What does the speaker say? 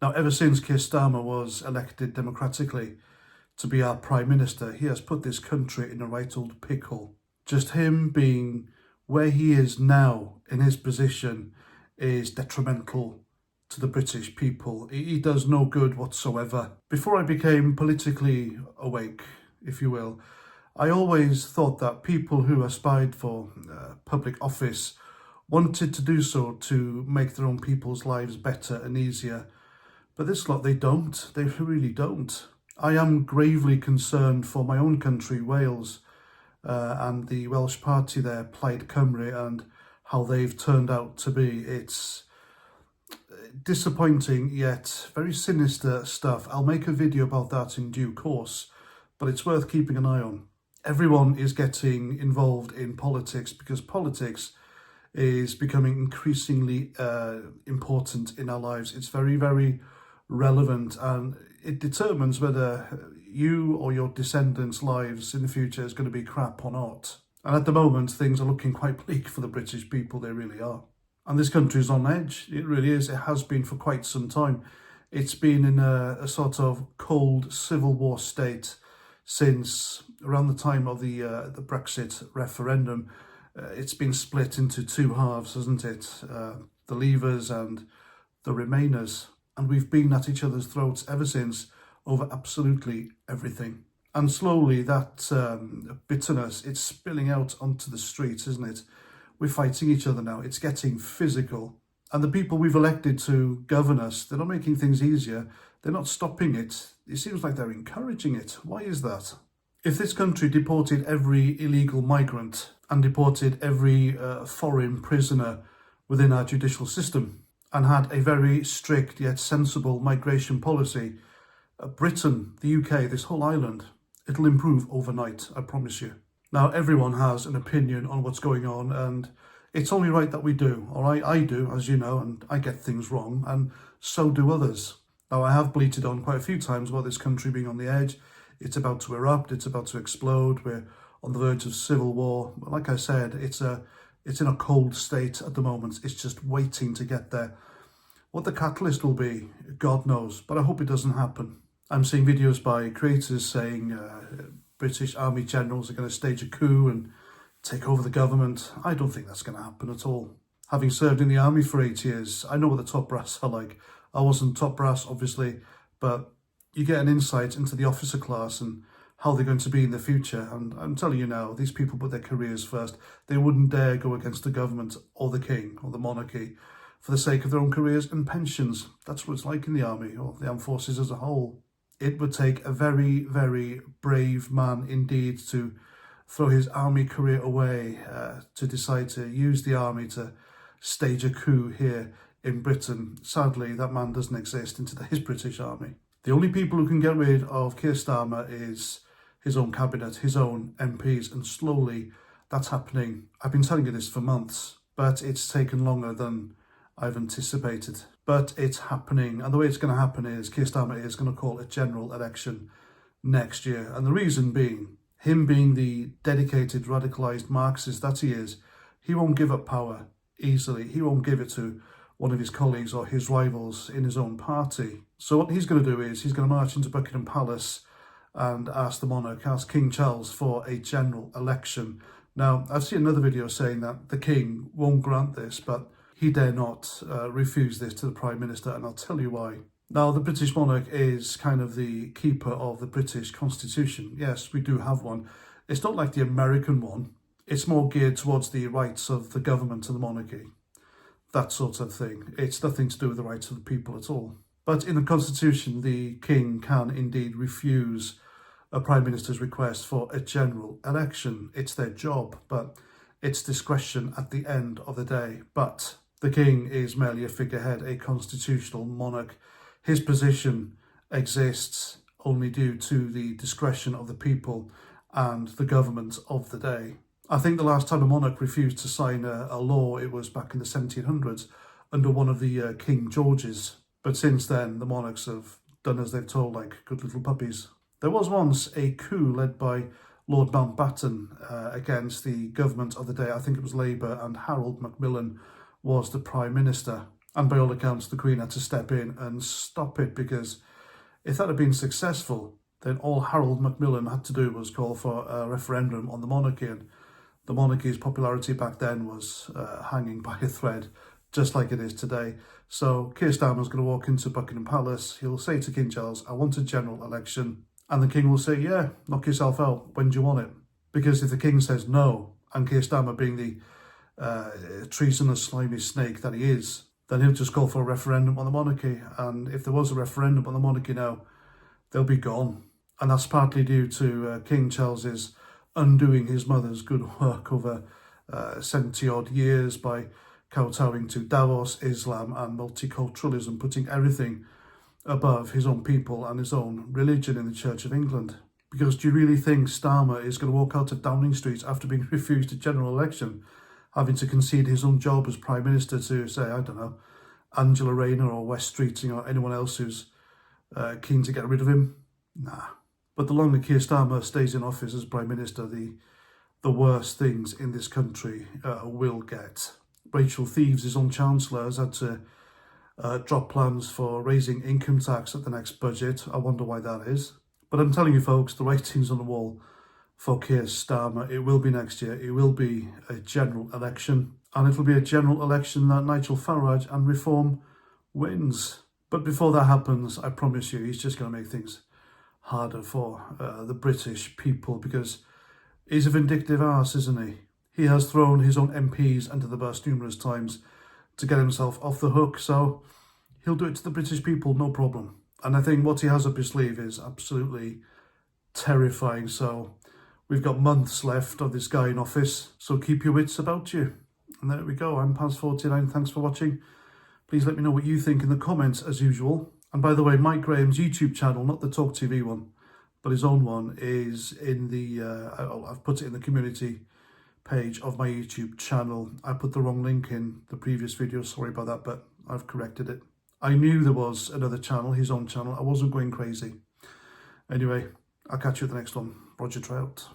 Now, ever since Keir Starmer was elected democratically to be our Prime Minister, he has put this country in a right old pickle. Just him being where he is now in his position is detrimental to the British people. He does no good whatsoever. Before I became politically awake, if you will, I always thought that people who aspired for public office wanted to do so to make their own people's lives better and easier. But this lot, they don't. They really don't. I am gravely concerned for my own country, Wales, and the Welsh party there, Plaid Cymru, and how they've turned out to be. It's disappointing, yet very sinister stuff. I'll make a video about that in due course, but it's worth keeping an eye on. Everyone is getting involved in politics because politics is becoming increasingly important in our lives. It's very, very relevant, and it determines whether you or your descendants' lives in the future is going to be crap or not. And at the moment, things are looking quite bleak for the British people. They really are. And this country is on edge. It really is. It has been for quite some time. It's been in a sort of cold civil war state since around the time of the Brexit referendum. It's been split into two halves, hasn't it? The Leavers and the Remainers. And we've been at each other's throats ever since over absolutely everything. And slowly that bitterness, it's spilling out onto the streets, isn't it? We're fighting each other now. It's getting physical. And the people we've elected to govern us, they're not making things easier. They're not stopping it. It seems like they're encouraging it. Why is that? If this country deported every illegal migrant and deported every foreign prisoner within our judicial system and had a very strict yet sensible migration policy, Britain, the UK, this whole island, it'll improve overnight, I promise you. Now, everyone has an opinion on what's going on, and it's only right that we do, all right? I do, as you know, and I get things wrong, and so do others. Now, I have bleated on quite a few times about this country being on the edge. It's about to erupt, it's about to explode, we're on the verge of civil war. Like I said, it's in a cold state at the moment. It's just waiting to get there. What the catalyst will be, God knows, but I hope it doesn't happen. I'm seeing videos by creators saying British Army generals are going to stage a coup and take over the government. I don't think that's going to happen at all. Having served in the army for 8 years, I know what the top brass are like. I wasn't top brass, obviously, but you get an insight into the officer class and how they're going to be in the future. And I'm telling you now, these people put their careers first. They wouldn't dare go against the government or the king or the monarchy for the sake of their own careers and pensions. That's what it's like in the army or the armed forces as a whole. It would take a very, very brave man indeed to throw his army career away, to decide to use the army to stage a coup here in Britain. Sadly, that man doesn't exist in today's British Army. The only people who can get rid of Keir Starmer is his own cabinet, his own MPs, and slowly that's happening. I've been telling you this for months, but it's taken longer than I've anticipated. But it's happening, and the way it's going to happen is Keir Starmer is going to call a general election next year. And the reason being, him being the dedicated, radicalised Marxist that he is, he won't give up power easily. He won't give it to one of his colleagues or his rivals in his own party. So what he's going to do is he's going to march into Buckingham Palace and ask the monarch, ask King Charles for a general election. Now, I've seen another video saying that the king won't grant this, but he dare not refuse this to the Prime Minister, and I'll tell you why. Now, the British monarch is kind of the keeper of the British Constitution. Yes, we do have one. It's not like the American one. It's more geared towards the rights of the government and the monarchy, that sort of thing. It's nothing to do with the rights of the people at all. But in the Constitution, the king can indeed refuse a Prime Minister's request for a general election. It's their job, but it's discretion at the end of the day. But the king is merely a figurehead, a constitutional monarch. His position exists only due to the discretion of the people and the government of the day. I think the last time a monarch refused to sign a law, it was back in the 1700s under one of the King Georges. But since then, the monarchs have done as they've told, like good little puppies. There was once a coup led by Lord Mountbatten against the government of the day. I think it was Labour, and Harold Macmillan was the Prime Minister. And by all accounts, the Queen had to step in and stop it, because if that had been successful, then all Harold Macmillan had to do was call for a referendum on the monarchy, and the monarchy's popularity back then was hanging by a thread, just like it is today. So Keir Starmer's going to walk into Buckingham Palace, he'll say to King Charles, I want a general election, and the King will say, yeah, knock yourself out, when do you want it? Because if the King says no, and Keir Starmer being the treasonous, slimy snake that he is, then he'll just call for a referendum on the monarchy, and if there was a referendum on the monarchy now, they'll be gone. And that's partly due to King Charles's undoing his mother's good work over 70-odd years by kowtowing to Davos, Islam and multiculturalism, putting everything above his own people and his own religion in the Church of England. Because do you really think Starmer is going to walk out of Downing Street after being refused a general election, having to concede his own job as Prime Minister to, say, I don't know, Angela Rayner or West Streeting or anyone else who's keen to get rid of him? Nah. But the longer Keir Starmer stays in office as Prime Minister, the worse things in this country will get. Rachel Thieves, his own Chancellor, has had to drop plans for raising income tax at the next budget. I wonder why that is. But I'm telling you folks, the writing's on the wall for Keir Starmer. It will be next year. It will be a general election. And it will be a general election that Nigel Farage and Reform wins. But before that happens, I promise you, he's just going to make things harder for the British people, because he's a vindictive arse, isn't he? He has thrown his own MPs under the bus numerous times to get himself off the hook, so he'll do it to the British people, no problem. And I think what he has up his sleeve is absolutely terrifying. So we've got months left of this guy in office, so keep your wits about you. And there we go, I'm Paz49, thanks for watching. Please let me know what you think in the comments as usual. And by the way, Mike Graham's YouTube channel, not the Talk TV one, but his own one, is in the, I've put it in the community page of my YouTube channel. I put the wrong link in the previous video, sorry about that, but I've corrected it. I knew there was another channel, his own channel. I wasn't going crazy. Anyway, I'll catch you at the next one. Roger Trout.